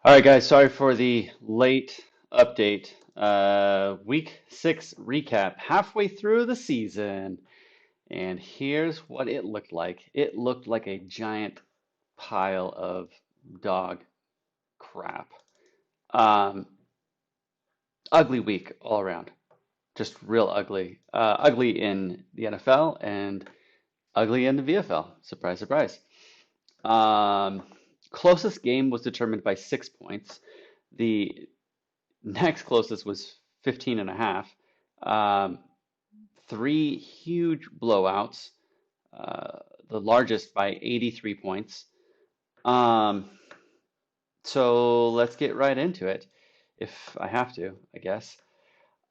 All right, guys, sorry for the late update. Week 6 recap, halfway through the season, and here's what it looked like. It looked like a giant pile of dog crap. Um, Ugly week all around, just real ugly. Ugly in the NFL and ugly in the VFL. Surprise, surprise. Um, Closest game was determined by 6 points. The next closest was 15 and a half. Um, Three huge blowouts, uh, the largest by 83 points. Um, so let's get right into it, if I have to, I guess.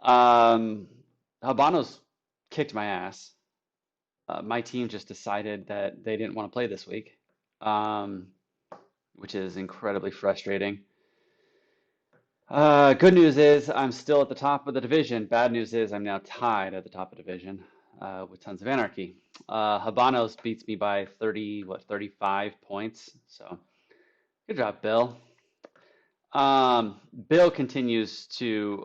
Um, Habanos kicked my ass. My team just decided that they didn't want to play this week, um, which is incredibly frustrating. Good news is I'm still at the top of the division. Bad news is I'm now tied at the top of the division with Tons of Anarchy. Habanos beats me by 35 points. So good job, Bill. Bill continues to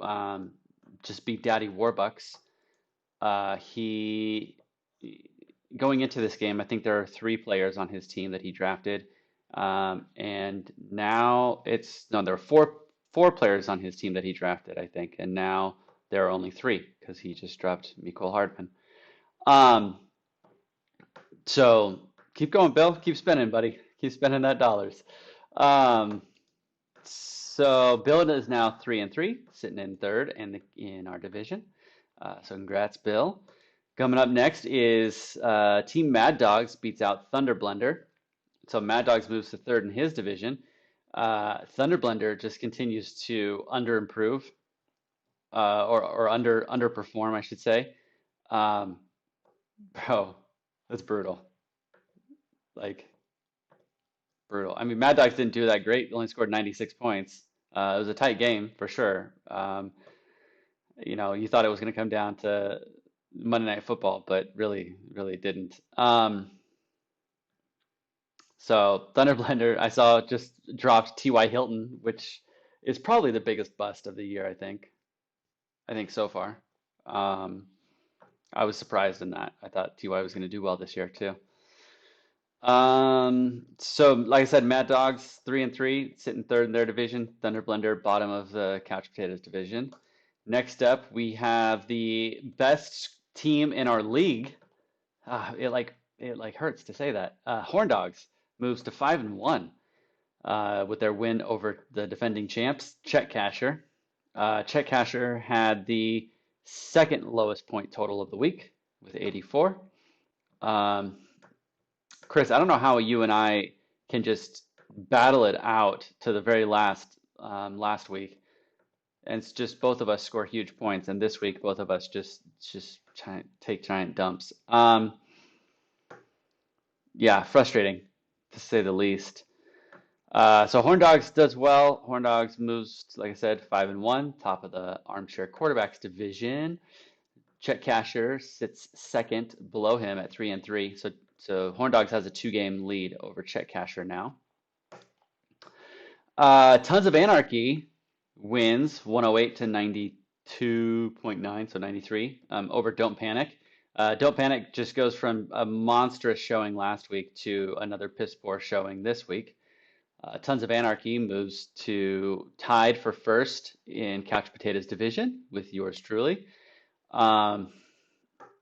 just beat Daddy Warbucks. He Going into this game, I think there are three players on his team that he drafted, and now it's no, there are four players on his team that he drafted, I think, and now there are only three because he just dropped Mecole Hardman. Um, so keep going, Bill. Keep spending, buddy. Keep spending that dollars. Um, so Bill is now 3-3, sitting in third in our division. So congrats, Bill. Coming up next is Team Mad Dogs beats out Thunder Blender. So Mad Dogs moves to third in his division. Thunder Blender just continues to underimprove or underperform, I should say. Um, Bro, that's brutal. Like brutal. I mean, Mad Dogs didn't do that great. They only scored 96 points. It was a tight game for sure. You thought it was going to come down to Monday Night Football, but really didn't. So Thunder Blender, I saw just dropped T.Y. Hilton, which is probably the biggest bust of the year, I think. I think so far. Um, I was surprised in that. I thought T.Y. was going to do well this year too. So like I said, Mad Dogs 3-3, sitting third in their division. Thunder Blender bottom of the Couch Potatoes division. Next up, we have the best team in our league. It hurts to say that. Horn Dogs moves to 5-1 with their win over the defending champs, Check Casher. Check Casher had the second lowest point total of the week with 84. Um, Chris, I don't know how you and I can just battle it out to the very last week, and it's just both of us score huge points, and this week both of us just take giant dumps. Yeah, frustrating to say the least. So Horn Dogs does well. Horn Dogs moves, like I said, 5-1, top of the armchair quarterbacks division. Chet Casher sits second below him at 3-3. So Horn Dogs has a two-game lead over Chet Casher now. Tons of Anarchy wins 108 to 92.9, so 93 over Don't Panic. Don't Panic just goes from a monstrous showing last week to another piss poor showing this week. Tons of Anarchy moves to tied for first in Couch Potatoes division with yours truly. Um,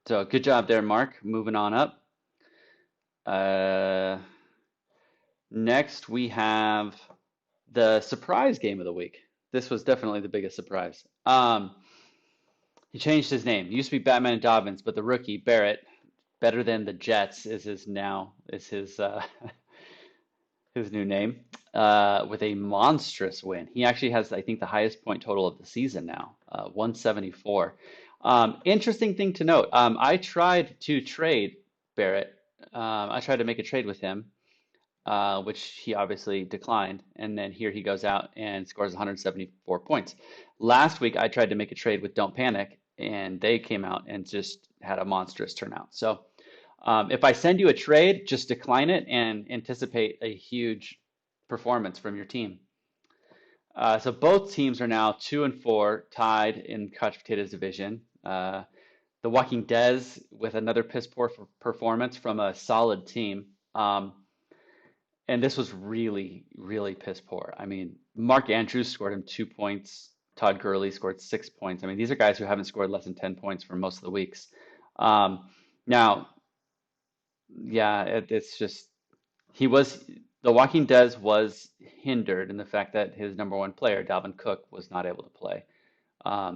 so good job there, Mark. Moving on up. Uh, Next, we have the surprise game of the week. This was definitely the biggest surprise. He changed his name. It used to be Batman and Dobbins, but the rookie Barrett, better than the Jets, is his his new name. With a monstrous win. He actually has, I think, the highest point total of the season now, 174. Interesting thing to note. I tried to trade Barrett. I tried to make a trade with him, which he obviously declined. And then here he goes out and scores 174 points. Last week, I tried to make a trade with Don't Panic, and they came out and just had a monstrous turnout. So if I send you a trade, just decline it and anticipate a huge performance from your team. So both teams are now 2-4, tied in Couch Potatoes division. The Walking Des with another piss poor performance from a solid team. And this was really, really piss poor. I mean, Mark Andrews scored him 2 points. Todd Gurley scored 6 points. I mean, these are guys who haven't scored less than 10 points for most of the weeks. Um, Now, yeah, it's just he was the Walking Dead was hindered in the fact that his number one player, Dalvin Cook, was not able to play.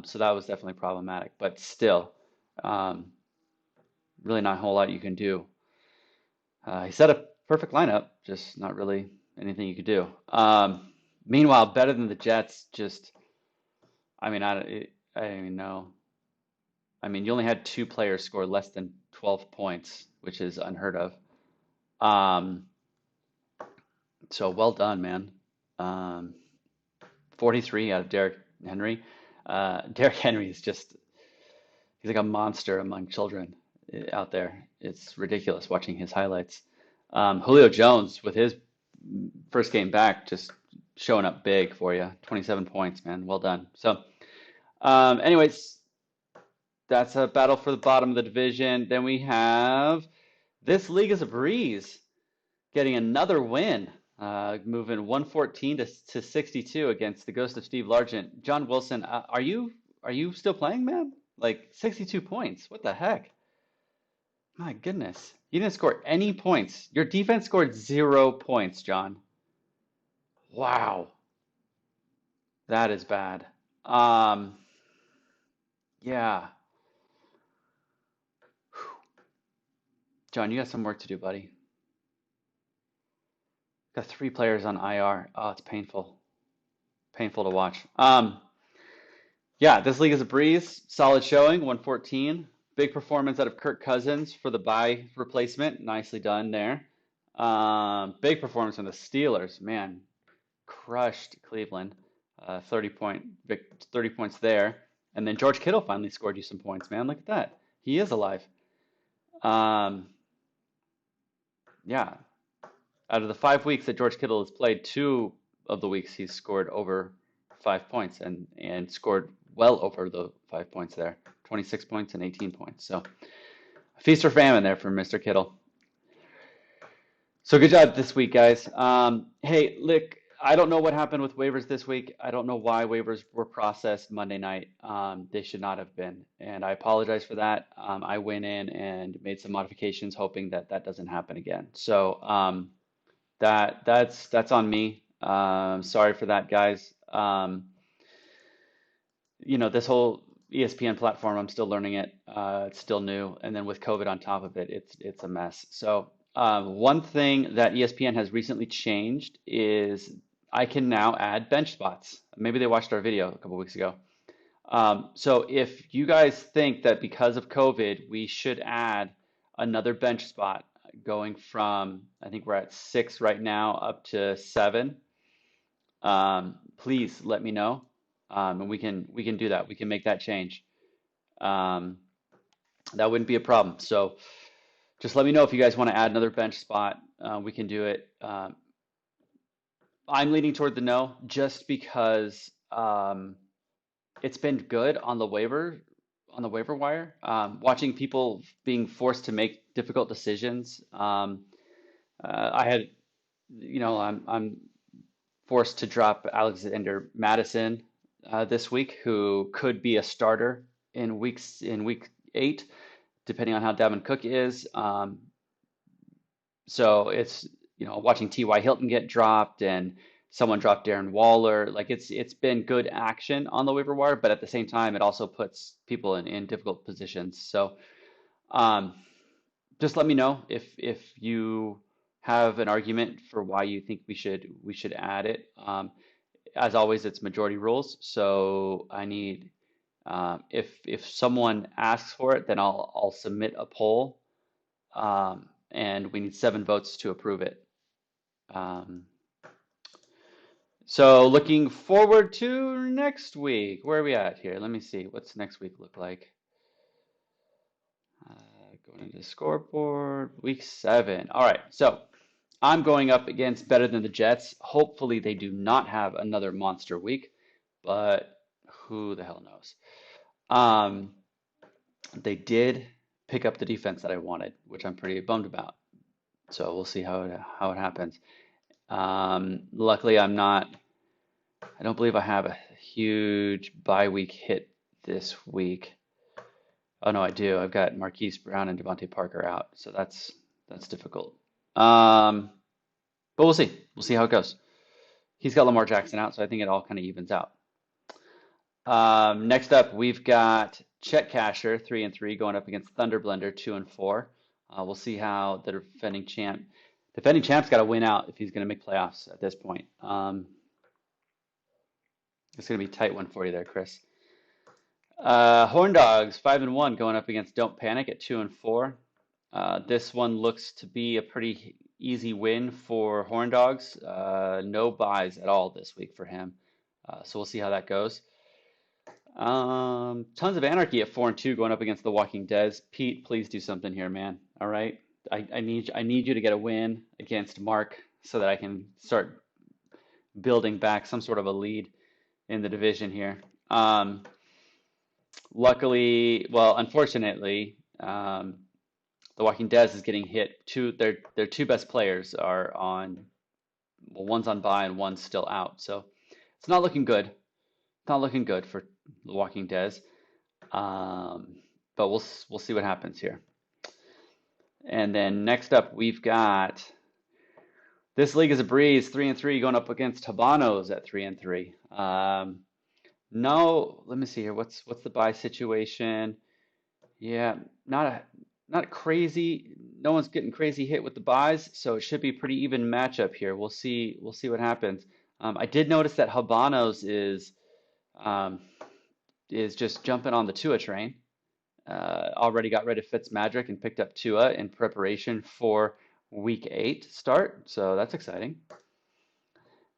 So that was definitely problematic. But still, um, really not a whole lot you can do. He set a perfect lineup, just not really anything you could do. Meanwhile, better than the Jets, just I mean, I don't even know. I mean, you only had two players score less than 12 points, which is unheard of. Um, so well done, man. Um, 43 out of Derrick Henry. Derrick Henry is just, he's like a monster among children out there. It's ridiculous watching his highlights. Julio Jones with his first game back, just showing up big for you. 27 points, man. Well done. So, anyways, that's a battle for the bottom of the division. Then we have this league is a breeze, getting another win, moving 114 to 62 against the ghost of Steve Largent. John Wilson, are you still playing, man? Like 62 points. What the heck? My goodness. You didn't score any points. Your defense scored 0 points, John. Wow. That is bad. Um, yeah. John, you got some work to do, buddy. Got three players on IR. Oh, it's painful. Painful to watch. Yeah, this league is a breeze. Solid showing, 114. Big performance out of Kirk Cousins for the bye replacement. Nicely done there. Big performance from the Steelers. Man, crushed Cleveland. 30 points there. And then George Kittle finally scored you some points, man. Look at that. He is alive. Um, yeah, out of the 5 weeks that George Kittle has played, two of the weeks he's scored over 5 points and scored well over the 5 points there, 26 points and 18 points. So feast or famine there for Mr. Kittle. So good job this week, guys. Hey, look, I don't know what happened with waivers this week. I don't know why waivers were processed Monday night. They should not have been, and I apologize for that. I went in and made some modifications, hoping that that doesn't happen again. So that's on me. Sorry for that, guys. This whole ESPN platform, I'm still learning it. It's still new, and then with COVID on top of it, it's a mess. So one thing that ESPN has recently changed is I can now add bench spots. Maybe they watched our video a couple weeks ago. So if you guys think that because of COVID, we should add another bench spot going from, I think we're at 6 right now, up to 7, please let me know. And we can do that. We can make that change. Um, that wouldn't be a problem. So just let me know if you guys want to add another bench spot. We can do it. I'm leaning toward the no, just because it's been good on the waiver wire. Watching people being forced to make difficult decisions. I had, I'm forced to drop Alexander Madison this week, who could be a starter in week 8, depending on how Dalvin Cook is. So it's watching T.Y. Hilton get dropped and someone dropped Darren Waller. Like it's been good action on the waiver wire, but at the same time, it also puts people in difficult positions. So um, just let me know if you have an argument for why you think we should add it. As always, it's majority rules, so I need if someone asks for it, then I'll submit a poll, and we need 7 votes to approve it. Um, so looking forward to next week. Where are we at here? Let me see. What's next week look like? Going into the scoreboard, week 7. All right, so I'm going up against better than the Jets. Hopefully, they do not have another monster week, but who the hell knows? Um, they did pick up the defense that I wanted, which I'm pretty bummed about. So we'll see how it happens. Luckily, I'm not. I don't believe I have a huge bye week hit this week. Oh no, I do. I've got Marquise Brown and Devontae Parker out, so that's difficult. Um, but we'll see. We'll see how it goes. He's got Lamar Jackson out, so I think it all kind of evens out. Next up, we've got Chet Casher, 3-3, going up against Thunder Blender, 2-4. We'll see how the defending champ's got to win out if he's going to make playoffs at this point. It's going to be a tight one for you there, Chris. Horn Dogs, 5-1, going up against Don't Panic at 2-4. This one looks to be a pretty easy win for Horn Dogs. No buys at all this week for him. So we'll see how that goes. Tons of Anarchy at 4-2 going up against The Walking Dead. Pete, please do something here, man. All right. I need you to get a win against Mark so that I can start building back some sort of a lead in the division here. Luckily, well, unfortunately, The Walking Dead is getting hit. Their two best players are on, well, one's on bye and one's still out. So it's not looking good. Not looking good for The Walking Dead. But we'll see what happens here. And then next up, we've got This League is a Breeze, 3-3, going up against Habanos at 3-3. No, let me see here. What's the bye situation? Yeah, not crazy. No one's getting crazy hit with the buys, so it should be a pretty even matchup here. We'll see what happens. I did notice that Habanos um, is just jumping on the Tua train. Already got rid of Fitzmagic and picked up Tua in preparation for Week 8 start, so that's exciting.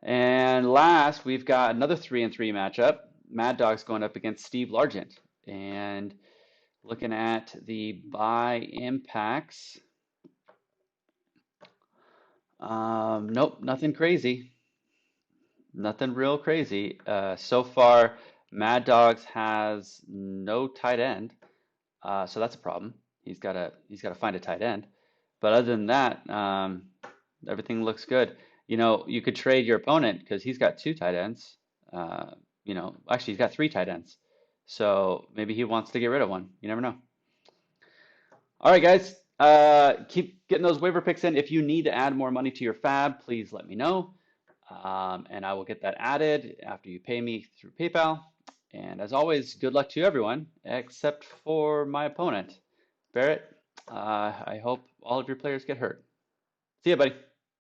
And last, we've got another 3-3 matchup. Mad Dog's going up against Steve Largent. And looking at the buy impacts, nope, nothing crazy. Nothing real crazy. So far, Mad Dogs has no tight end, so that's a problem. He's got to find a tight end. But other than that, everything looks good. You could trade your opponent because he's got two tight ends. Actually, he's got three tight ends. So maybe he wants to get rid of one. You never know. All right, guys. Keep getting those waiver picks in. If you need to add more money to your fab, please let me know. And I will get that added after you pay me through PayPal. And as always, good luck to everyone except for my opponent, Barrett. I hope all of your players get hurt. See ya, buddy.